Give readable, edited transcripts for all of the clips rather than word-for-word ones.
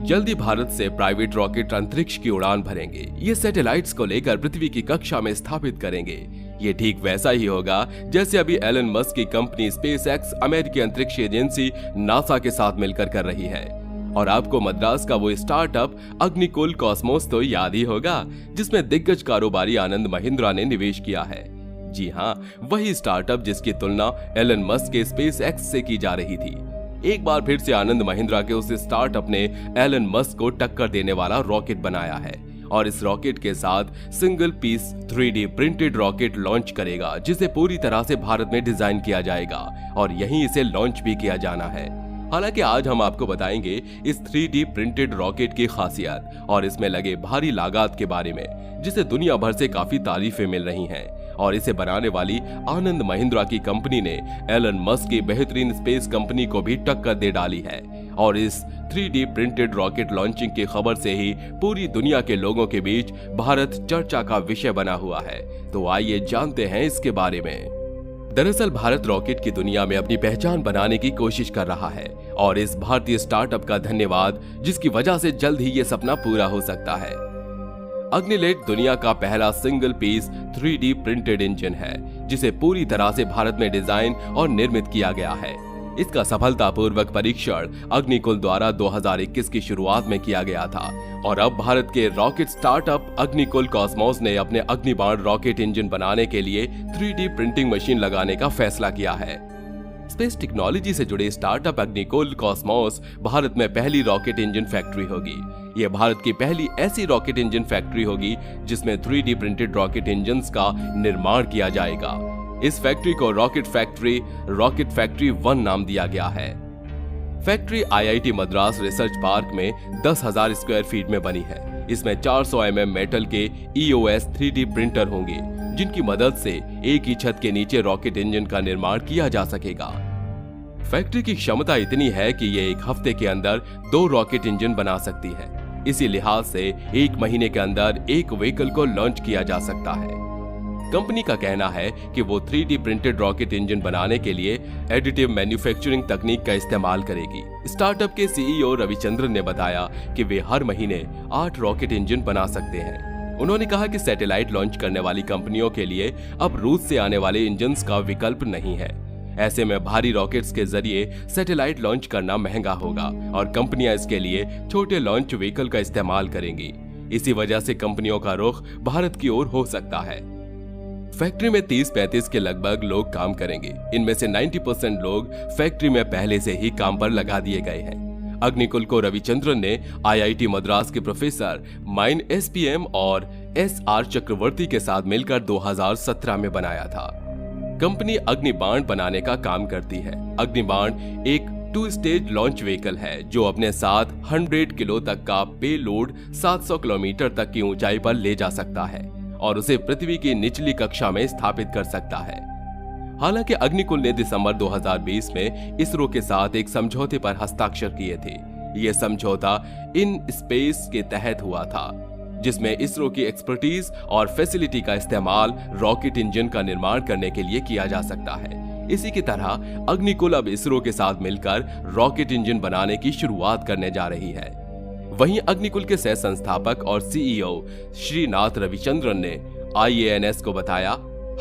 जल्दी भारत से private rocket अंतरिक्ष की उड़ान भरेंगे। ये सैटेलाइट्स को लेकर पृथ्वी की कक्षा में स्थापित करेंगे। ये ठीक वैसा ही होगा जैसे अभी एलन मस्क की कंपनी स्पेसएक्स अमेरिकी अंतरिक्ष एजेंसी नासा के साथ मिलकर कर रही है। और आपको मद्रास का वो स्टार्टअप अग्निकुल कॉस्मोस तो याद ही होगा, जिसमें दिग्गज कारोबारी आनंद महिंद्रा ने निवेश किया है। जी हाँ, वही स्टार्टअप जिसकी तुलना एलन मस्क के स्पेसएक्स से की जा रही थी। एक बार फिर से आनंद महिंद्रा के उस स्टार्टअप ने एलन मस्क को टक्कर देने वाला रॉकेट बनाया है और इस रॉकेट के साथ single piece 3D printed rocket launch करेगा, जिसे पूरी तरह से भारत में डिजाइन किया जाएगा और यहीं इसे लॉन्च भी किया जाना है। हालांकि आज हम आपको बताएंगे इस 3D प्रिंटेड रॉकेट की खासियत और इसमें लगे भारी लागत के बारे में, जिसे दुनिया भर से काफी तारीफें मिल रही हैं। और इसे बनाने वाली आनंद महिंद्रा की कंपनी ने एलन मस्क की बेहतरीन स्पेस कंपनी को भी टक्कर दे डाली है। और इस 3D प्रिंटेड रॉकेट लॉन्चिंग की खबर से ही पूरी दुनिया के लोगों के बीच भारत चर्चा का विषय बना हुआ है। तो आइए जानते हैं इसके बारे में। दरअसल भारत रॉकेट की दुनिया में अपनी पहचान बनाने की कोशिश कर रहा है और इस भारतीय स्टार्टअप का धन्यवाद, जिसकी वजह से जल्द ही ये सपना पूरा हो सकता है। अग्निलेट दुनिया का पहला single piece 3D printed engine है, जिसे पूरी तरह से भारत में डिजाइन और निर्मित किया गया है। इसका सफलतापूर्वक परीक्षण अग्निकुल द्वारा 2021 की शुरुआत में किया गया था और अब भारत के रॉकेट स्टार्टअप अग्निकुल कॉस्मोस ने अपने अग्निबाण रॉकेट इंजन बनाने के लिए 3D प्रिंटिंग मशीन लगाने का फैसला किया है। स्पेस टेक्नोलॉजी से जुड़े स्टार्टअप अग्निकुल कॉस्मोस भारत में पहली रॉकेट इंजन फैक्ट्री होगी। यह भारत की पहली ऐसी रॉकेट इंजन फैक्ट्री होगी जिसमें 3D प्रिंटेड रॉकेट इंजन्स का निर्माण किया जाएगा। इस फैक्ट्री को रॉकेट फैक्ट्री 1 नाम दिया गया है। Factory IIT Madras research park में 10,000 स्क्वायर फीट में बनी है। इसमें 400 mm मेटल के EOS 3D प्रिंटर होंगे, जिनकी मदद से एक ही छत के नीचे रॉकेट इंजन का निर्माण किया जा सकेगा। फैक्ट्री की क्षमता इतनी है कि ये एक हफ्ते के अंदर 2 रॉकेट इंजन बना सकती है। इसी लिहाज से 1 महीने के अंदर एक व्हीकल को लॉन्च किया जा सकता है। कंपनी का कहना है कि वो 3D प्रिंटेड रॉकेट इंजन बनाने के लिए एडिटिव मैन्युफैक्चरिंग तकनीक का इस्तेमाल करेगी। स्टार्टअप के CEO रविचंद्रन ने बताया कि वे हर महीने 8 रॉकेट इंजन बना सकते हैं। उन्होंने कहा कि सैटेलाइट लॉन्च करने वाली कंपनियों के लिए अब रूस से आने वाले इंजन्स का विकल्प नहीं है। ऐसे में भारी रॉकेट्स के जरिए सैटेलाइट लॉन्च करना महंगा होगा और कंपनियां इसके लिए छोटे लॉन्च व्हीकल का इस्तेमाल करेंगी। इसी वजह से कंपनियों का रुख भारत की ओर हो सकता है। फैक्ट्री में 30-35 के लगभग लोग काम करेंगे। इनमें से 90% लोग फैक्ट्री में पहले से ही काम पर लगा दिए गए हैं। अग्निकुल को रविचंद्रन ने IIT मद्रास के प्रोफेसर माइन SPM और SR चक्रवर्ती के साथ मिलकर 2017 में बनाया था। कंपनी अग्निबाण बनाने का काम करती है। अग्निबाण एक 2 स्टेज लॉन्च व्हीकल है जो अपने साथ 100 किलो तक का पेलोड 700 किलोमीटर तक की ऊंचाई पर ले जा सकता है और उसे पृथ्वी की निचली कक्षा में स्थापित कर सकता है। हालांकि अग्निकुल ने दिसंबर 2020 में इसरो के साथ एक समझौते पर हस्ताक्षर किए थे। यह समझौता इन स्पेस के तहत हुआ था, जिसमें इसरो की एक्सपर्टीज और फैसिलिटी का इस्तेमाल रॉकेट इंजन का निर्माण करने के लिए किया जा सकता है। इसी की तरह अग्निकुल अब इसरो के साथ मिलकर रॉकेट इंजन बनाने की शुरुआत करने जा रही है। वहीं अग्निकुल के सह संस्थापक और CEO श्रीनाथ रविचंद्रन ने IANS को बताया,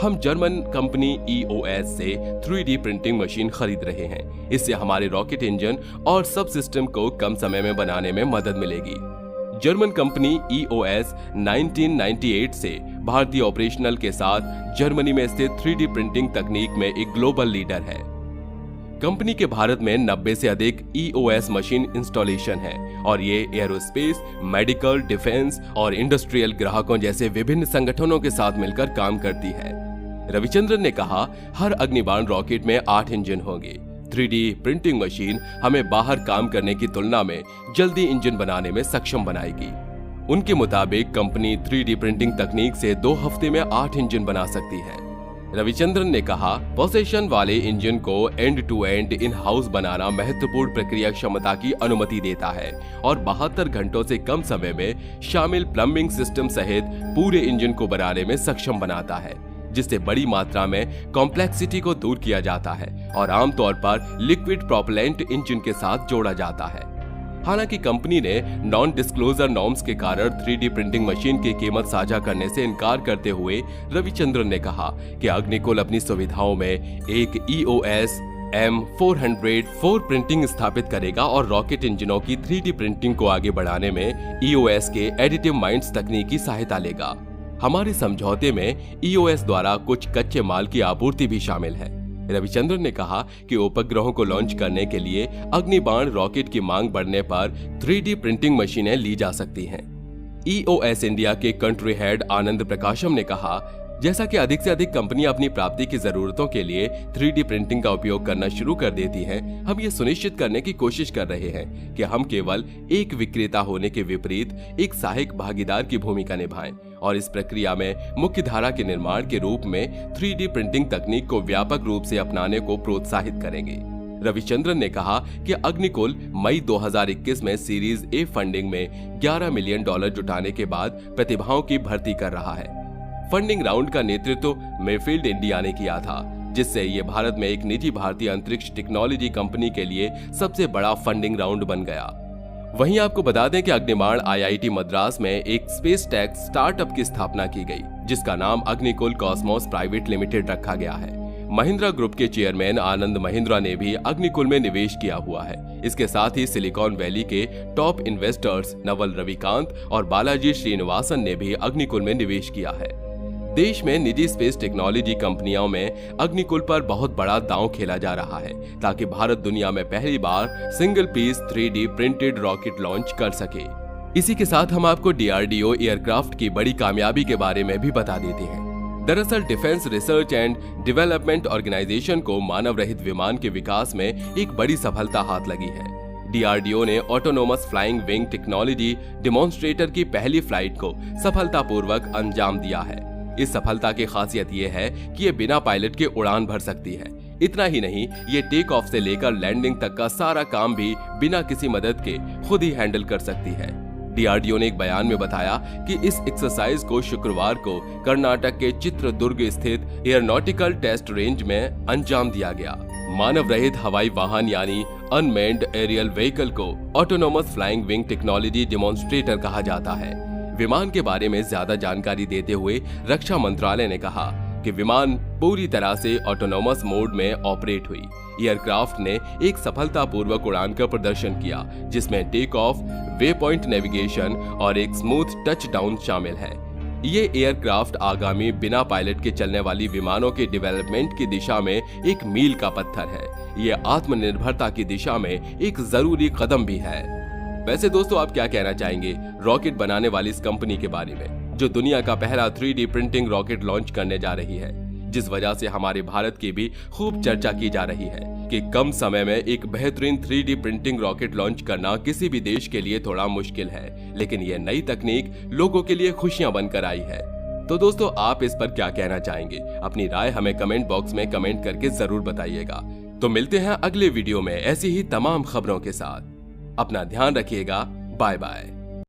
हम जर्मन कंपनी EOS से 3D प्रिंटिंग मशीन खरीद रहे हैं। इससे हमारे रॉकेट इंजन और सब सिस्टम को कम समय में बनाने में मदद मिलेगी। जर्मन कंपनी EOS 1998 से भारतीय ऑपरेशनल के साथ जर्मनी में स्थित 3D प्रिंटिंग तकनीक में एक ग्लोबल लीडर है। कंपनी के भारत में 90 से अधिक EOS मशीन इंस्टॉलेशन है और ये एरोस्पेस, मेडिकल, डिफेंस और इंडस्ट्रियल ग्राहकों जैसे विभिन्न संगठनों के साथ मिलकर काम करती है। रविचंद्रन ने कहा, हर अग्निबाण रॉकेट में 8 इंजन होंगे। 3D प्रिंटिंग मशीन हमें बाहर काम करने की तुलना में जल्दी इंजन बनाने में सक्षम बनाएगी। उनके मुताबिक कंपनी 3D प्रिंटिंग तकनीक से 2 हफ्ते में 8 इंजन बना सकती है। रविचंद्रन ने कहा, पोसेशन वाले इंजन को end to end in house बनाना महत्वपूर्ण प्रक्रिया क्षमता की अनुमति देता है और 72 घंटों से कम समय में शामिल प्लम्बिंग सिस्टम सहित पूरे इंजन को बनाने में सक्षम बनाता है, जिससे बड़ी मात्रा में कॉम्प्लेक्सिटी को दूर किया जाता है और आमतौर पर लिक्विड प्रोपेलेंट इंजन के साथ जोड़ा जाता है। हालांकि कंपनी ने नॉन डिस्क्लोजर नॉर्म्स के कारण 3D प्रिंटिंग मशीन की कीमत साझा करने से इनकार करते हुए रविचंद्रन ने कहा कि अग्निकुल अपनी सुविधाओं में एक EOS M404 प्रिंटिंग स्थापित करेगा और रॉकेट इंजनों की 3D प्रिंटिंग को आगे बढ़ाने में EOS के एडिटिव माइंड्स तकनीक की सहायता लेगा। हमारे समझौते में EOS द्वारा कुछ कच्चे माल की आपूर्ति भी शामिल है। रविचंद्रन ने कहा कि उपग्रहों को लॉन्च करने के लिए अग्निबाण रॉकेट की मांग बढ़ने पर 3D प्रिंटिंग मशीनें ली जा सकती हैं। EOS इंडिया के कंट्री हेड आनंद प्रकाशम ने कहा, जैसा कि अधिक से अधिक कंपनियां अपनी प्राप्ति की जरूरतों के लिए 3D प्रिंटिंग का उपयोग करना शुरू कर देती हैं, हम ये सुनिश्चित करने की कोशिश कर रहे हैं कि हम केवल एक विक्रेता होने के विपरीत एक सहायक भागीदार की भूमिका निभाएं और इस प्रक्रिया में मुख्य धारा के निर्माण के रूप में 3D प्रिंटिंग तकनीक को व्यापक रूप से अपनाने को प्रोत्साहित करेंगे। रविचंद्रन ने कहा कि अग्निकुल मई 2021 में सीरीज ए फंडिंग में $11 मिलियन जुटाने के बाद प्रतिभाओं की भर्ती कर रहा है। फंडिंग राउंड का नेतृत्व मेफील्ड इंडिया ने किया था, जिससे ये भारत में एक निजी भारतीय अंतरिक्ष टेक्नोलॉजी कंपनी के लिए सबसे बड़ा फंडिंग राउंड बन गया। वहीं आपको बता दें कि अग्निबाण IIT मद्रास में एक स्पेस टेक स्टार्टअप की स्थापना की गई, जिसका नाम अग्निकुल कॉस्मोस प्राइवेट लिमिटेड रखा गया है। महिंद्रा ग्रुप के चेयरमैन आनंद महिंद्रा ने भी अग्निकुल में निवेश किया हुआ है। इसके साथ ही सिलिकॉन वैली के टॉप इन्वेस्टर्स नवल रविकांत और बालाजी श्रीनिवासन ने भी अग्निकुल में निवेश किया है। देश में निजी स्पेस टेक्नोलॉजी कंपनियों में अग्निकुल पर बहुत बड़ा दांव खेला जा रहा है, ताकि भारत दुनिया में पहली बार single piece 3D printed rocket launch कर सके। इसी के साथ हम आपको DRDO एयरक्राफ्ट की बड़ी कामयाबी के बारे में भी बता देते हैं। दरअसल defence research and development organisation को मानव रहित विमान के विकास में एक बड़ी सफलता हाथ लगी है। DRDO ने autonomous flying wing technology demonstrator की पहली फ्लाइट को सफलतापूर्वक अंजाम दिया है। इस सफलता की खासियत ये है कि ये बिना पायलट के उड़ान भर सकती है। इतना ही नहीं, ये टेक ऑफ से लेकर लैंडिंग तक का सारा काम भी बिना किसी मदद के खुद ही हैंडल कर सकती है। DRDO ने एक बयान में बताया कि इस एक्सरसाइज को शुक्रवार को कर्नाटक के चित्रदुर्ग स्थित एयरोनॉटिकल टेस्ट रेंज में अंजाम दिया गया। मानव रहित हवाई वाहन यानी अनमेन्ड एरियल व्हीकल को autonomous flying wing technology demonstrator कहा जाता है। विमान के बारे में ज्यादा जानकारी देते हुए रक्षा मंत्रालय ने कहा कि विमान पूरी तरह से ऑटोनोमस मोड में ऑपरेट हुई। एयरक्राफ्ट ने एक सफलतापूर्वक उड़ान का प्रदर्शन किया, जिसमें take off, way point navigation और एक स्मूथ टच डाउन शामिल है। ये एयरक्राफ्ट आगामी बिना पायलट के चलने वाली विमानों के डेवलपमेंट की दिशा में एक मील का पत्थर है। ये आत्मनिर्भरता की दिशा में एक जरूरी कदम भी है। वैसे दोस्तों, आप क्या कहना चाहेंगे रॉकेट बनाने वाली इस कंपनी के बारे में, जो दुनिया का पहला 3D प्रिंटिंग रॉकेट लॉन्च करने जा रही है, जिस वजह से हमारे भारत की भी खूब चर्चा की जा रही है कि कम समय में एक बेहतरीन 3D प्रिंटिंग रॉकेट लॉन्च करना किसी भी देश के लिए थोड़ा मुश्किल है, लेकिन यह नई तकनीक लोगों के लिए खुशियां बनकर आई है। तो दोस्तों, आप इस पर क्या कहना चाहेंगे? अपनी राय हमें कमेंट बॉक्स में कमेंट करके जरूर बताइएगा। तो मिलते हैं अगले वीडियो में ऐसी ही तमाम खबरों के साथ। अपना ध्यान रखिएगा। Bye bye.